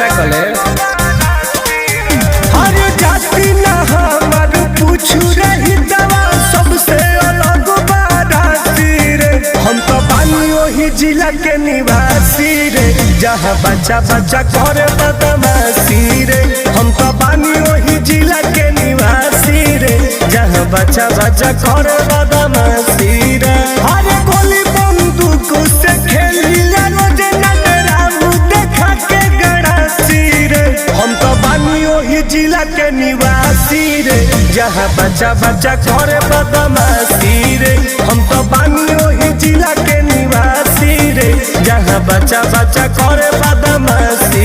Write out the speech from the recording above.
पता कले हर जाति ना हमार पूछू रही दवा सबसे अलग बाराती रे। हम तो बानी वही जिला के निवासी रे, जहाँ बच्चा बच्चा करे बदमाशी रे। हम तो बानी वही जिला के निवासी रे, जहाँ बच्चा बच्चा करे बदमाशी रे। हरे गोली बंदूक से खेली रोज नटराऊ देखा के गड़ासी रे। हम तो बानी वही जिला के निवासी रे, जहाँ बच्चा बच्चा करे बदमाशी रे। हम तो बानी वही जिला के निवासी रे, जहाँ बच्चा बच्चा करे बदमाशी